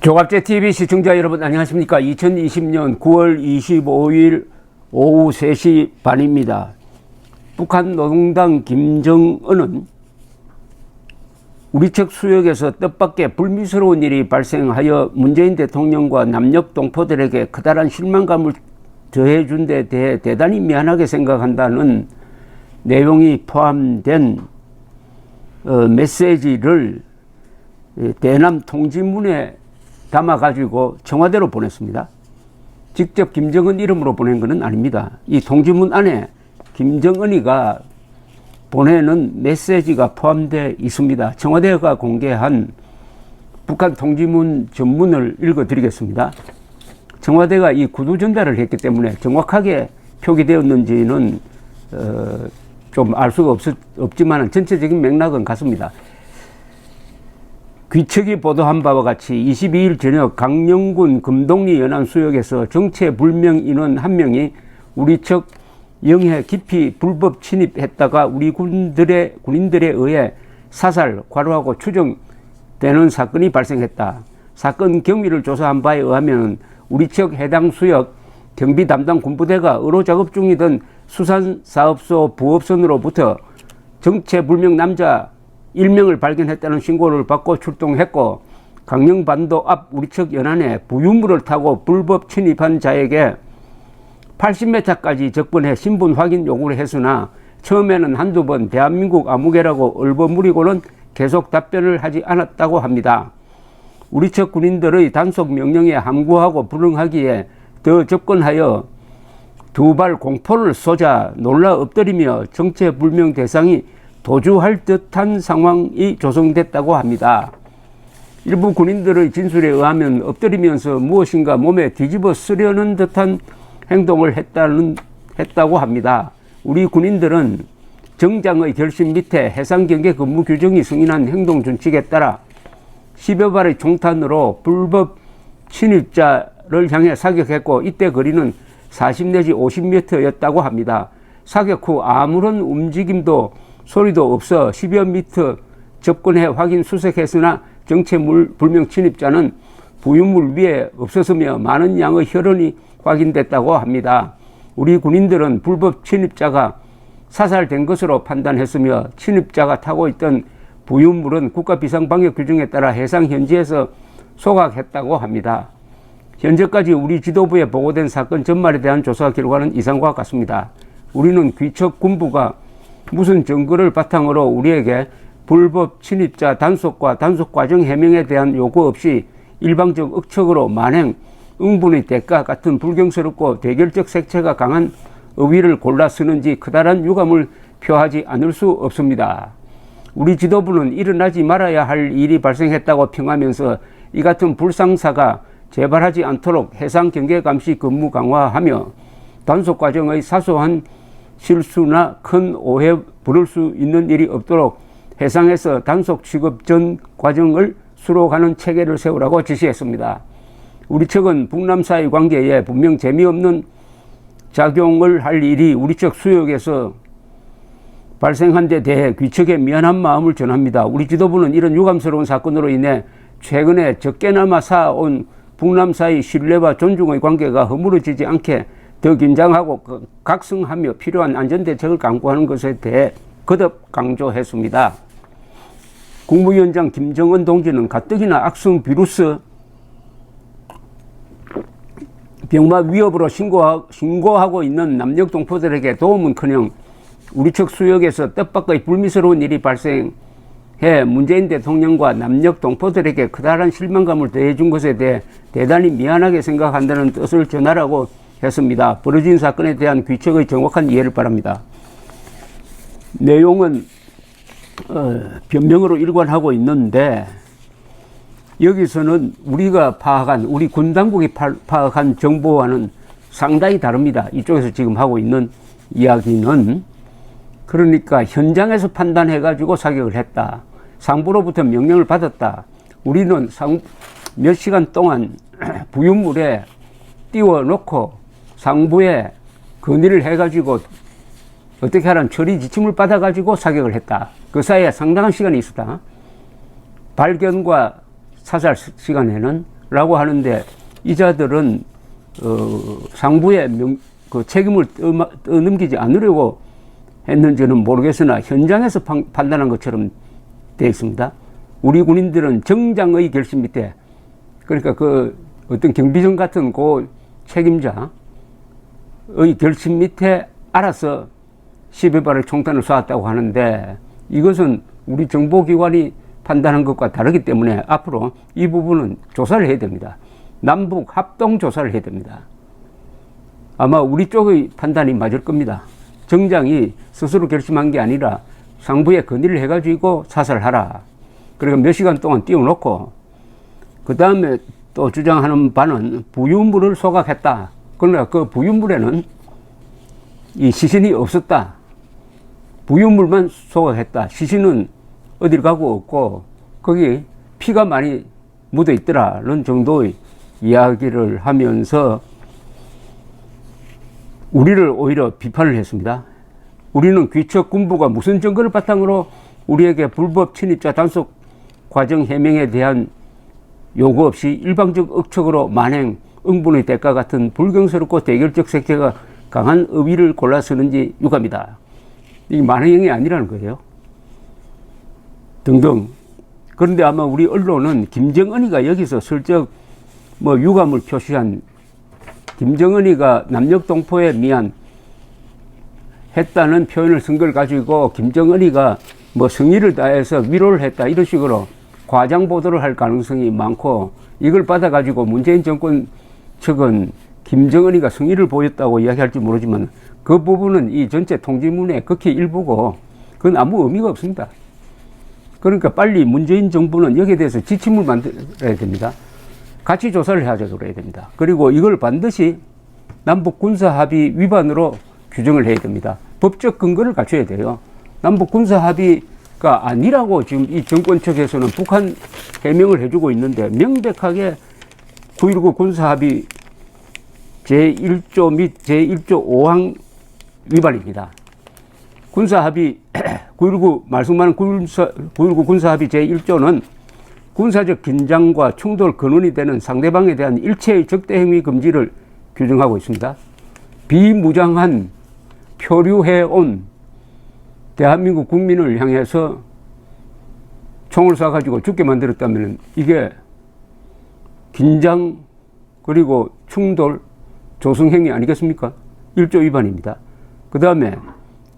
조갑제TV 시청자 여러분 안녕하십니까. 2020년 9월 25일 오후 3시 반입니다. 북한 노동당 김정은은 우리 측 수역에서 뜻밖의 불미스러운 일이 발생하여 문재인 대통령과 남녘 동포들에게 커다란 실망감을 더해준 데 대해 대단히 미안하게 생각한다는 내용이 포함된 메시지를 대남 통지문에 담아가지고 청와대로 보냈습니다. 직접 김정은 이름으로 보낸 것은 아닙니다. 이 통지문 안에 김정은이가 보내는 메시지가 포함되어 있습니다. 청와대가 공개한 북한 통지문 전문을 읽어드리겠습니다. 청와대가 이 구두 전달을 했기 때문에 정확하게 표기되었는지는 좀 알 수가 없지만 전체적인 맥락은 같습니다. 귀척이 보도한 바와 같이 22일 저녁 강령군 금동리 연안 수역에서 정체불명 인원 한 명이 우리 측 영해 깊이 불법 침입했다가 우리 군인들에 의해 사살, 과로하고 추정되는 사건이 발생했다. 사건 경위를 조사한 바에 의하면 우리 측 해당 수역 경비 담당 군부대가 의로 작업 중이던 수산사업소 부업선으로부터 정체불명 남자 1명을 발견했다는 신고를 받고 출동했고, 강령반도 앞 우리 측 연안에 부유물을 타고 불법 침입한 자에게 80m까지 접근해 신분 확인 요구를 했으나 처음에는 한두 번 대한민국 아무개라고 얼버무리고는 계속 답변을 하지 않았다고 합니다. 우리 측 군인들의 단속 명령에 함구하고 불응하기에 더 접근하여 두 발 공포를 쏘자 놀라 엎드리며 정체불명 대상이 도주할 듯한 상황이 조성됐다고 합니다. 일부 군인들의 진술에 의하면 엎드리면서 무엇인가 몸에 뒤집어 쓰려는 듯한 행동을 했다고 합니다. 우리 군인들은 정장의 결심 밑에 해상경계 근무 규정이 승인한 행동 준칙에 따라 10여 발의 총탄으로 불법 침입자를 향해 사격했고, 이때 거리는 40 내지 50m였다고 합니다. 사격 후 아무런 움직임도 소리도 없어 10여 미터 접근해 확인 수색했으나 정체불명 침입자는 부유물 위에 없었으며 많은 양의 혈흔이 확인됐다고 합니다. 우리 군인들은 불법 침입자가 사살된 것으로 판단했으며 침입자가 타고 있던 부유물은 국가비상방역규정에 따라 해상 현지에서 소각했다고 합니다. 현재까지 우리 지도부에 보고된 사건 전말에 대한 조사 결과는 이상과 같습니다. 우리는 귀척 군부가 무슨 증거를 바탕으로 우리에게 불법 침입자 단속과 단속 과정 해명에 대한 요구 없이 일방적 억측으로 만행, 응분의 대가 같은 불경스럽고 대결적 색채가 강한 어휘를 골라 쓰는지 커다란 유감을 표하지 않을 수 없습니다. 우리 지도부는 일어나지 말아야 할 일이 발생했다고 평하면서 이 같은 불상사가 재발하지 않도록 해상경계감시 근무 강화하며 단속 과정의 사소한 실수나 큰 오해 부를 수 있는 일이 없도록 해상에서 단속 취급 전 과정을 수록하는 체계를 세우라고 지시했습니다. 우리 측은 북남 사이 관계에 분명 재미없는 작용을 할 일이 우리 측 수역에서 발생한 데 대해 귀척에 미안한 마음을 전합니다. 우리 지도부는 이런 유감스러운 사건으로 인해 최근에 적게나마 쌓아온 북남 사이 신뢰와 존중의 관계가 허물어지지 않게 더 긴장하고 각성하며 필요한 안전대책을 강구하는 것에 대해 거듭 강조했습니다. 국무위원장 김정은 동지는 가뜩이나 악성 비루스 병마 위협으로 신고하고 있는 남녘 동포들에게 도움은커녕 우리 측 수역에서 뜻밖의 불미스러운 일이 발생해 문재인 대통령과 남녘 동포들에게 커다란 실망감을 더해준 것에 대해 대단히 미안하게 생각한다는 뜻을 전하라고 했습니다. 벌어진 사건에 대한 귀척의 정확한 이해를 바랍니다. 내용은 변명으로 일관하고 있는데, 여기서는 우리가 파악한, 우리 군 당국이 파악한 정보와는 상당히 다릅니다. 이쪽에서 지금 하고 있는 이야기는. 그러니까 현장에서 판단해가지고 사격을 했다. 상부로부터 명령을 받았다. 우리는 몇 시간 동안 부유물에 띄워놓고 상부에 건의를 해가지고 어떻게 하라는 처리 지침을 받아가지고 사격을 했다. 그 사이에 상당한 시간이 있었다. 발견과 사살 시간에는 라고 하는데 이 자들은 상부의 그 책임을 떠넘기지 않으려고 했는지는 모르겠으나 현장에서 판단한 것처럼 되어 있습니다. 우리 군인들은 정장의 결심 밑에, 그러니까 그 어떤 경비정 같은 그 책임자의 결심 밑에 알아서 12발의 총탄을 쏘았다고 하는데, 이것은 우리 정보기관이 판단한 것과 다르기 때문에 앞으로 이 부분은 조사를 해야 됩니다. 남북 합동 조사를 해야 됩니다. 아마 우리 쪽의 판단이 맞을 겁니다. 정장이 스스로 결심한 게 아니라 상부에 건의를 해가지고 사살하라. 그리고 몇 시간 동안 띄워놓고 그 다음에 또 주장하는 바는 부유물을 소각했다. 그러나 그 부유물에는 이 시신이 없었다. 부유물만 소각했다. 시신은 어딜 가고 없고 거기 피가 많이 묻어 있더라는 정도의 이야기를 하면서 우리를 오히려 비판을 했습니다. 우리는 귀척 군부가 무슨 증거를 바탕으로 우리에게 불법 침입자 단속 과정 해명에 대한 요구 없이 일방적 억측으로 만행 응분의 대가 같은 불경스럽고 대결적 색채가 강한 어휘를 골라 쓰는지 유감이다. 이게 만행이 아니라는 거예요. 등등. 그런데 아마 우리 언론은 김정은이가 여기서 슬쩍 뭐 유감을 표시한, 김정은이가 남녘동포에 미안 했다는 표현을 쓴 걸 가지고 김정은이가 뭐 성의를 다해서 위로를 했다 이런 식으로 과장 보도를 할 가능성이 많고, 이걸 받아가지고 문재인 정권 측은 김정은이가 성의를 보였다고 이야기할지 모르지만 그 부분은 이 전체 통지문의 극히 일부고 그건 아무 의미가 없습니다. 그러니까 빨리 문재인 정부는 여기에 대해서 지침을 만들어야 됩니다. 같이 조사를 하자고 그래야 됩니다. 그리고 이걸 반드시 남북 군사합의 위반으로 규정을 해야 됩니다. 법적 근거를 갖춰야 돼요. 남북 군사합의가 아니라고 지금 이 정권 측에서는 북한 해명을 해주고 있는데 명백하게 9.19 군사합의 제1조 및 제1조 5항 위반입니다. 군사합의 9.19 말씀하는 9.19 군사합의 제1조는 군사적 긴장과 충돌 근원이 되는 상대방에 대한 일체의 적대 행위 금지를 규정하고 있습니다. 비무장한 표류해온 대한민국 국민을 향해서 총을 쏴가지고 죽게 만들었다면 이게 긴장 그리고 충돌 조성행위 아니겠습니까? 1조 위반입니다. 그 다음에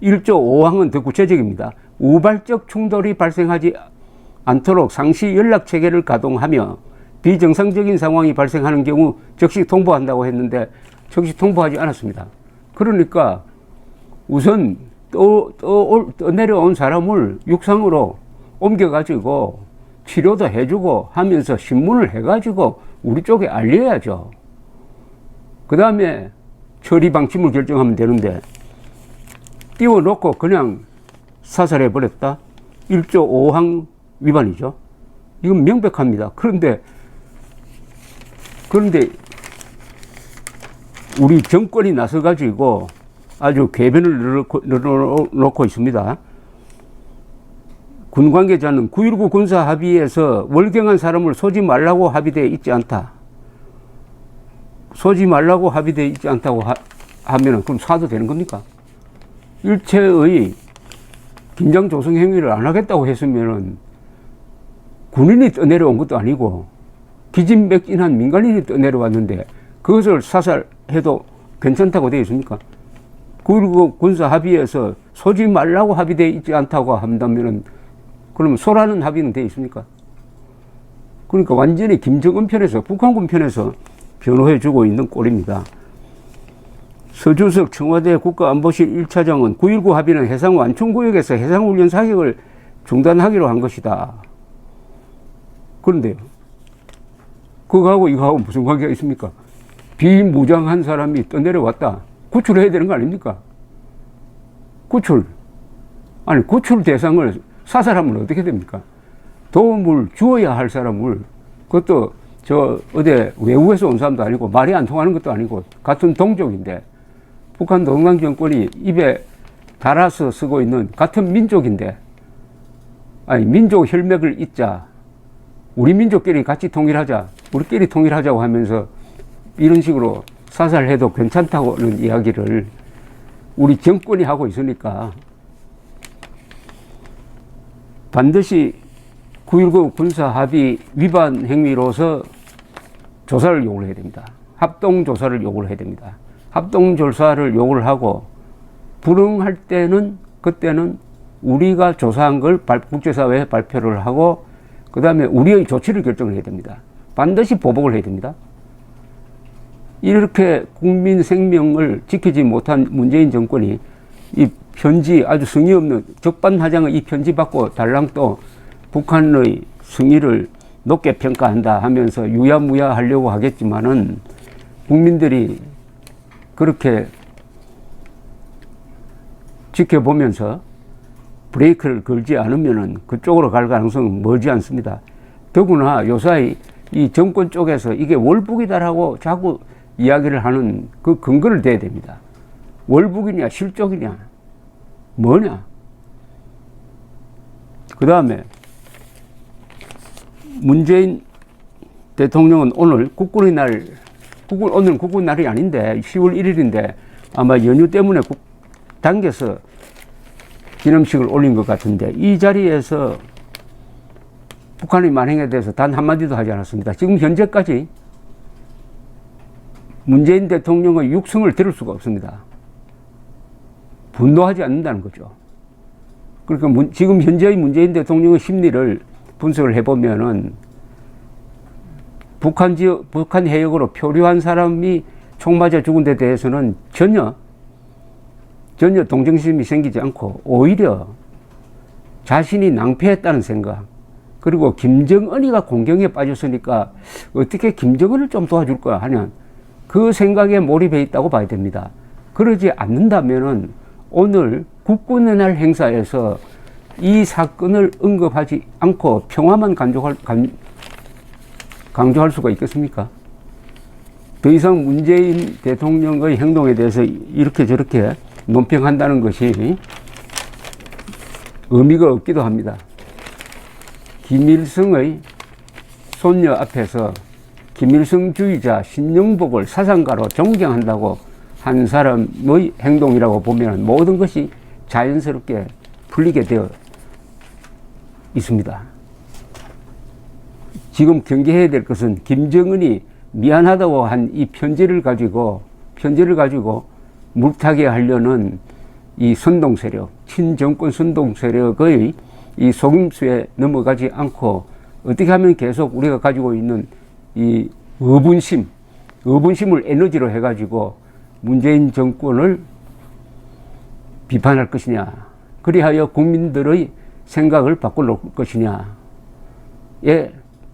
1조 5항은 더 구체적입니다. 우발적 충돌이 발생하지 않도록 상시 연락체계를 가동하며 비정상적인 상황이 발생하는 경우 즉시 통보한다고 했는데 즉시 통보하지 않았습니다. 그러니까 우선 떠내려온 사람을 육상으로 옮겨가지고 치료도 해주고 하면서 신문을 해가지고 우리 쪽에 알려야죠. 그 다음에 처리 방침을 결정하면 되는데 띄워놓고 그냥 사살해버렸다? 1조 5항 위반이죠. 이건 명백합니다. 그런데 우리 정권이 나서가지고 아주 궤변을 늘어놓고 있습니다. 군 관계자는 9.19 군사 합의에서 월경한 사람을 쏘지 말라고 합의되어 있지 않다. 쏘지 말라고 합의되어 있지 않다고 하면은 그럼 쏴도 되는 겁니까? 일체의 긴장 조성 행위를 안 하겠다고 했으면은 군인이 떠내려온 것도 아니고 기진맥진한 민간인이 떠내려왔는데 그것을 사살해도 괜찮다고 되어 있습니까? 그리고 군사 합의에서 쏘지 말라고 합의되어 있지 않다고 한다면은 그러면 쏘라는 합의는 되어 있습니까? 그러니까 완전히 김정은 편에서 북한군 편에서 변호해주고 있는 꼴입니다. 서주석 청와대 국가안보실 1차장은 9.19 합의는 해상 완충구역에서 해상훈련 사격을 중단하기로 한 것이다. 그런데요, 그거하고 이거하고 무슨 관계가 있습니까? 비무장한 사람이 떠내려왔다. 구출해야 되는 거 아닙니까? 구출 대상을 사살하면 어떻게 됩니까? 도움을 주어야 할 사람을, 그것도 어디 외국에서 온 사람도 아니고 말이 안 통하는 것도 아니고 같은 동족인데, 북한 동당 정권이 입에 달아서 쓰고 있는 같은 민족인데, 민족 혈맥을 잇자 우리 민족끼리 같이 통일하자, 우리끼리 통일하자고 하면서 이런 식으로 사살해도 괜찮다고는 이야기를 우리 정권이 하고 있으니까 반드시 9.19 군사합의 위반 행위로서 조사를 요구를 해야 됩니다. 합동조사를 요구를 해야 됩니다. 합동조사를 요구를 하고 불응할 때는 그때는 우리가 조사한 걸 국제사회에 발표를 하고 그 다음에 우리의 조치를 결정을 해야 됩니다. 반드시 보복을 해야 됩니다. 이렇게 국민 생명을 지키지 못한 문재인 정권이 이 편지 아주 성의 없는 적반하장의 이 편지 받고 달랑 또 북한의 성의를 높게 평가한다 하면서 유야무야 하려고 하겠지만은 국민들이 그렇게 지켜보면서 브레이크를 걸지 않으면은 그쪽으로 갈 가능성은 멀지 않습니다. 더구나 요사이 이 정권 쪽에서 이게 월북이다라고 자꾸 이야기를 하는 그 근거를 대야 됩니다. 월북이냐 실족이냐 뭐냐. 그 다음에 문재인 대통령은 오늘 국군의 날, 오늘 국군 날이 아닌데 10월 1일인데 아마 연휴 때문에 당겨서 기념식을 올린 것 같은데 이 자리에서 북한의 만행에 대해서 단 한마디도 하지 않았습니다. 지금 현재까지 문재인 대통령의 육성을 들을 수가 없습니다. 분노하지 않는다는 거죠. 그러니까 지금 현재의 문재인 대통령의 심리를 분석을 해보면은 북한 해역으로 표류한 사람이 총 맞아 죽은 데 대해서는 전혀 동정심이 생기지 않고 오히려 자신이 낭패했다는 생각, 그리고 김정은이가 공경에 빠졌으니까 어떻게 김정은을 좀 도와줄까 하는 그 생각에 몰입해 있다고 봐야 됩니다. 그러지 않는다면은 오늘 국군의 날 행사에서 이 사건을 언급하지 않고 평화만 강조할 수가 있겠습니까? 더 이상 문재인 대통령의 행동에 대해서 이렇게 저렇게 논평한다는 것이 의미가 없기도 합니다. 김일성의 손녀 앞에서 김일성주의자 신영복을 사상가로 존경한다고 한 사람의 행동이라고 보면 모든 것이 자연스럽게 풀리게 되어 있습니다. 지금 경계해야 될 것은 김정은이 미안하다고 한 이 편지를 가지고 물타기 하려는 이 선동 세력, 친정권 선동 세력의 이 속임수에 넘어가지 않고 어떻게 하면 계속 우리가 가지고 있는 이 의분심을 에너지로 해가지고 문재인 정권을 비판할 것이냐, 그리하여 국민들의 생각을 바꿔 놓을 것이냐에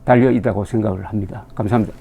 달려 있다고 생각을 합니다. 감사합니다.